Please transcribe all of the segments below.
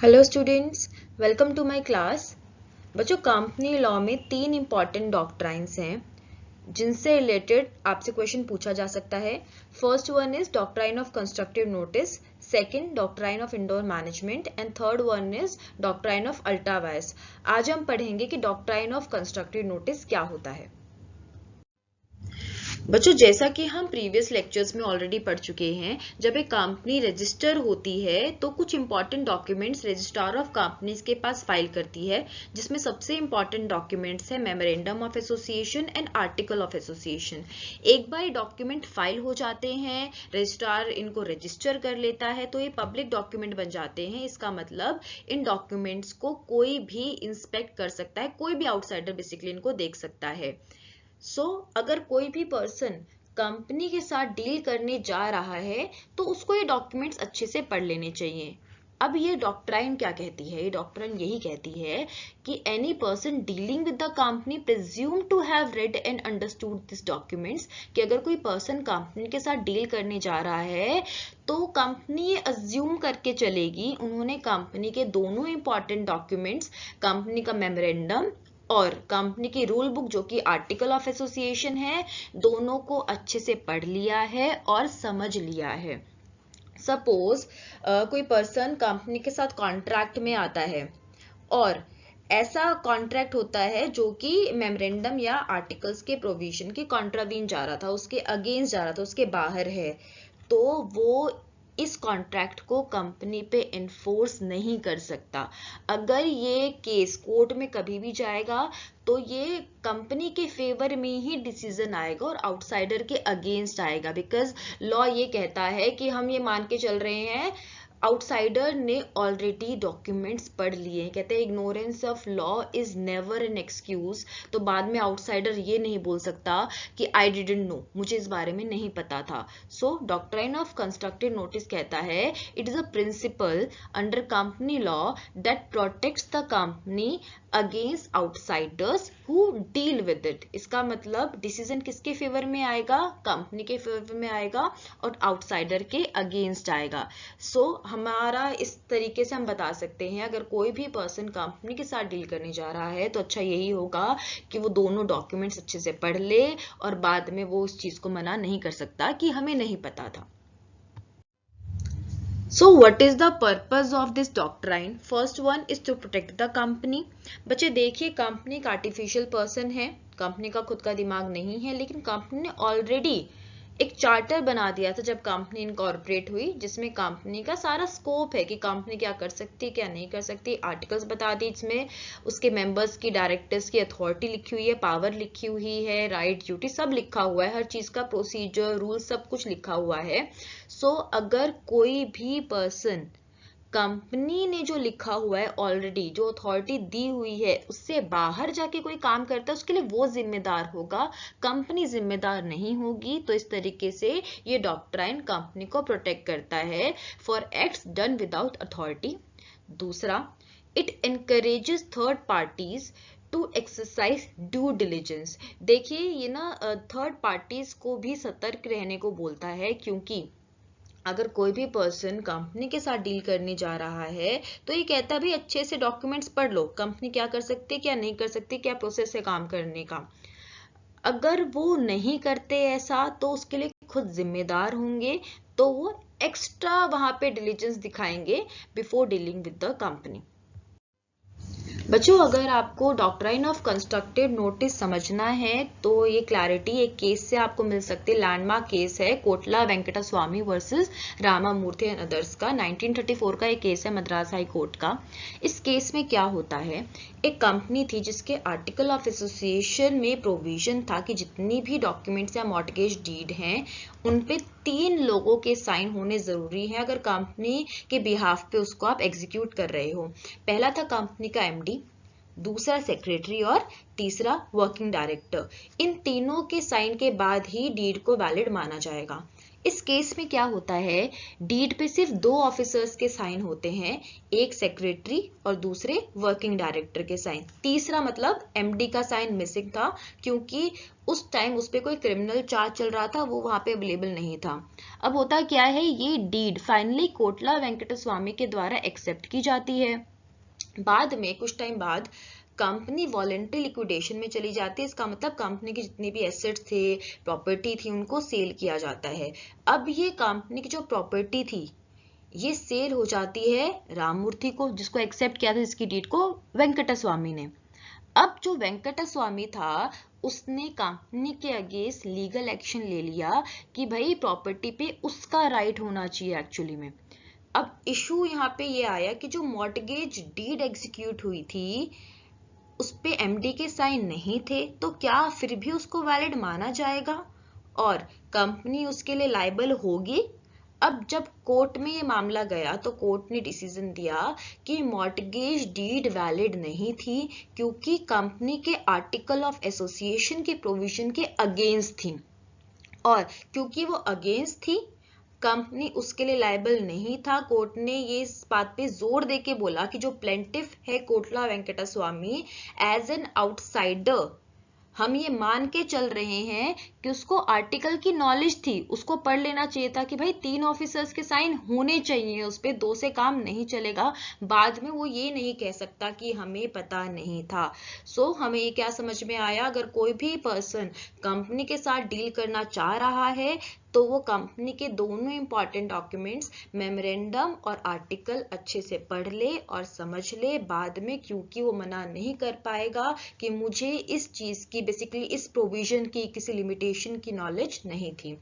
Hello students, welcome to my class. बच्चों, company law में 3 important doctrines हैं जिनसे रिलेटेड आपसे क्वेश्चन पूछा जा सकता है। First one is doctrine of constructive notice, second doctrine of indoor management and third one is doctrine of ultra vires. आज हम पढ़ेंगे कि डॉक्ट्राइन ऑफ कंस्ट्रक्टिव नोटिस क्या होता है। बच्चों, जैसा कि हम प्रीवियस लेक्चर्स में ऑलरेडी पढ़ चुके हैं, जब एक कंपनी रजिस्टर होती है तो कुछ important documents registrar of companies के पास फाइल करती है, जिसमें सबसे इंपॉर्टेंट डॉक्यूमेंट्स है memorandum of association and article of association. एक बार डॉक्यूमेंट फाइल हो जाते हैं, रजिस्ट्रार इनको रजिस्टर कर लेता है तो ये पब्लिक डॉक्यूमेंट बन जाते हैं। इसका मतलब इन डॉक्यूमेंट्स को कोई भी इंस्पेक्ट कर सकता है, कोई भी आउटसाइडर बेसिकली इनको देख सकता है। अगर कोई भी पर्सन कंपनी के साथ डील करने जा रहा है तो उसको ये डॉक्यूमेंट्स अच्छे से पढ़ लेने चाहिए। अब ये डॉक्ट्राइन क्या कहती है? ये डॉक्ट्राइन यही कहती है कि any person dealing with the company presume to have read and understood this documents, कि अगर कोई पर्सन कंपनी के साथ डील करने जा रहा है तो कंपनी ये अज्यूम करके चलेगी उन्होंने कंपनी के दोनों इंपॉर्टेंट डॉक्यूमेंट्स, कंपनी का मेमोरेंडम और कंपनी की रूल बुक जो कि आर्टिकल ऑफ एसोसिएशन है, दोनों को अच्छे से पढ़ लिया है और समझ लिया है। सपोज कोई पर्सन कंपनी के साथ कॉन्ट्रैक्ट में आता है और ऐसा कॉन्ट्रैक्ट होता है जो कि मेमोरेंडम या आर्टिकल्स के प्रोविजन के कॉन्ट्रावीन जा रहा था, उसके अगेंस्ट जा रहा था, उसके बाहर है, तो वो इस कॉन्ट्रैक्ट को कंपनी पे एनफोर्स नहीं कर सकता। अगर ये केस कोर्ट में कभी भी जाएगा तो ये कंपनी के फेवर में ही डिसीजन आएगा और आउटसाइडर के अगेंस्ट आएगा, बिकॉज लॉ ये कहता है कि हम ये मान के चल रहे हैं आउटसाइडर ने ऑलरेडी डॉक्यूमेंट्स पढ़ लिए हैं। कहते हैं ignorance of law is never an excuse. तो बाद में आउटसाइडर ये नहीं बोल सकता कि आई डिडंट नो, मुझे इस बारे में नहीं पता था। So doctrine of constructive notice कहता है it is a principle under company law that protects the company against outsiders who deal with it. इसका मतलब डिसीजन किसके फेवर में आएगा? कंपनी के फेवर में आएगा और आउटसाइडर के अगेंस्ट आएगा। हमारा इस तरीके से हम बता सकते हैं अगर कोई भी पर्सन कंपनी के साथ डील करने जा रहा है तो अच्छा यही होगा कि वो दोनों डॉक्यूमेंट्स अच्छे से पढ़ ले और बाद में वो उस चीज को मना नहीं कर सकता कि हमें नहीं पता था। So what is the purpose of this doctrine? First one is to protect the company. बच्चे देखिए, कंपनी एक आर्टिफिशियल पर्सन है, कंपनी का खुद का दिमाग नहीं है, लेकिन कंपनी ने ऑलरेडी एक चार्टर बना दिया था जब कंपनी इनकॉर्पोरेट हुई, जिसमें कंपनी का सारा स्कोप है कि कंपनी क्या कर सकती है क्या नहीं कर सकती। आर्टिकल्स बता दी, इसमें उसके मेंबर्स की, डायरेक्टर्स की अथॉरिटी लिखी हुई है, पावर लिखी हुई है, राइट ड्यूटी सब लिखा हुआ है, हर चीज का प्रोसीजर रूल सब कुछ लिखा हुआ है। अगर कोई भी पर्सन कंपनी ने जो लिखा हुआ है ऑलरेडी, जो अथॉरिटी दी हुई है, उससे बाहर जाके कोई काम करता है उसके लिए वो जिम्मेदार होगा, कंपनी जिम्मेदार नहीं होगी। तो इस तरीके से ये डॉक्ट्राइन कंपनी को प्रोटेक्ट करता है for acts done without authority. दूसरा, it encourages third parties to exercise due diligence. देखिए, ये ना थर्ड पार्टीज को भी सतर्क रहने को बोलता है, क्योंकि अगर कोई भी पर्सन कंपनी के साथ डील करने जा रहा है तो ये कहता भी अच्छे से डॉक्यूमेंट्स पढ़ लो, कंपनी क्या कर सकती है क्या नहीं कर सकती, क्या प्रोसेस है काम करने का। अगर वो नहीं करते ऐसा तो उसके लिए खुद जिम्मेदार होंगे, तो वो एक्स्ट्रा वहां पे डिलीजेंस दिखाएंगे before dealing with the company. बच्चों, अगर आपको डॉक्ट्राइन ऑफ कंस्ट्रक्टिव नोटिस समझना है तो ये क्लैरिटी एक केस से आपको मिल सकती है। लैंडमार्क केस है कोटला वेंकटा स्वामी वर्सेस रामामूर्ति एंड अदर्स का, 1934 का एक केस है मद्रास हाई कोर्ट का। इस केस में क्या होता है, एक कंपनी थी जिसके आर्टिकल ऑफ एसोसिएशन में प्रोविजन था कि जितनी भी डॉक्यूमेंट्स या मॉर्टगेज डीड हैं उन पे 3 लोगों के साइन होने जरूरी है अगर कंपनी के बिहाफ पे उसको आप एग्जीक्यूट कर रहे हो। पहला था कंपनी का एमडी, दूसरा सेक्रेटरी और तीसरा वर्किंग डायरेक्टर। इन तीनों के साइन के बाद ही डीड को वैलिड माना जाएगा। इस केस में क्या होता है, डीड पे सिर्फ 2 ऑफिसर्स के साइन होते हैं, एक सेक्रेटरी और दूसरे वर्किंग डायरेक्टर के साइन। तीसरा मतलब एमडी का साइन मिसिंग था, क्योंकि उस टाइम उस पे कोई क्रिमिनल चार्ज चल रहा था, वो वहां पे अवेलेबल नहीं था। अब होता क्या है, ये डीड फाइनली कोटला वेंकटस्वामी के द्वारा एक्सेप्ट की जाती है। बाद में कुछ टाइम बाद कंपनी वॉलेंटरी लिक्विडेशन में चली जाती है। इसका मतलब कंपनी के जितने भी एसेट्स थे, प्रॉपर्टी थी, उनको सेल किया जाता है। अब ये कंपनी की जो प्रॉपर्टी थी ये सेल हो जाती है राममूर्ति को, जिसको एक्सेप्ट किया था इसकी डीड को वेंकटस्वामी ने। अब जो वेंकटस्वामी था उसने कंपनी के अगेंस्ट लीगल एक्शन ले लिया कि भाई प्रॉपर्टी पे उसका राइट होना चाहिए एक्चुअली में। अब इशू यहाँ पे ये आया कि जो मॉर्टगेज डीड एग्जीक्यूट हुई थी उस पे एमडी के साइन नहीं थे, तो क्या फिर भी उसको वैलिड माना जाएगा और कंपनी उसके लिए लायबल होगी? अब जब कोर्ट में ये मामला गया तो कोर्ट ने डिसीजन दिया कि मॉर्टगेज डीड वैलिड नहीं थी, क्योंकि कंपनी के आर्टिकल ऑफ एसोसिएशन के प्रोविजन के अगेंस्ट थी, और क्योंकि वो अगेंस्ट थी कंपनी उसके लिए लायबल नहीं था। कोर्ट ने ये इस बात पे जोर देके बोला कि जो प्लेंटिफ है Kotla Venkataswamy, as an outsider हम ये मान के चल रहे हैं कि उसको आर्टिकल की नॉलेज थी, उसको पढ़ लेना चाहिए था कि भाई 3 ऑफिसर्स के साइन होने चाहिए उस पे, 2 से काम नहीं चलेगा। बाद में वो ये नहीं कह सकता कि हमें पता नहीं था। सो हमें ये क्या समझ में आया, अगर कोई भी पर्सन कंपनी के साथ डील करना चाह रहा है तो वो कंपनी के दोनों इंपॉर्टेंट डॉक्यूमेंट्स मेमोरेंडम और आर्टिकल अच्छे से पढ़ ले और समझ ले बाद में, क्योंकि वो मना नहीं कर पाएगा कि मुझे इस चीज की, बेसिकली इस प्रोविजन की, किसी लिमिटेशन की नॉलेज नहीं थी।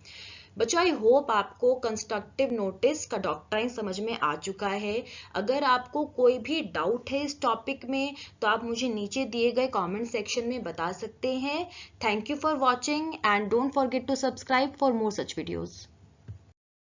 बच्चों आई होप आपको कंस्ट्रक्टिव नोटिस का डॉक्ट्राइन समझ में आ चुका है। अगर आपको कोई भी डाउट है इस टॉपिक में तो आप मुझे नीचे दिए गए कमेंट सेक्शन में बता सकते हैं। Thank you for watching and don't forget to subscribe for more such videos.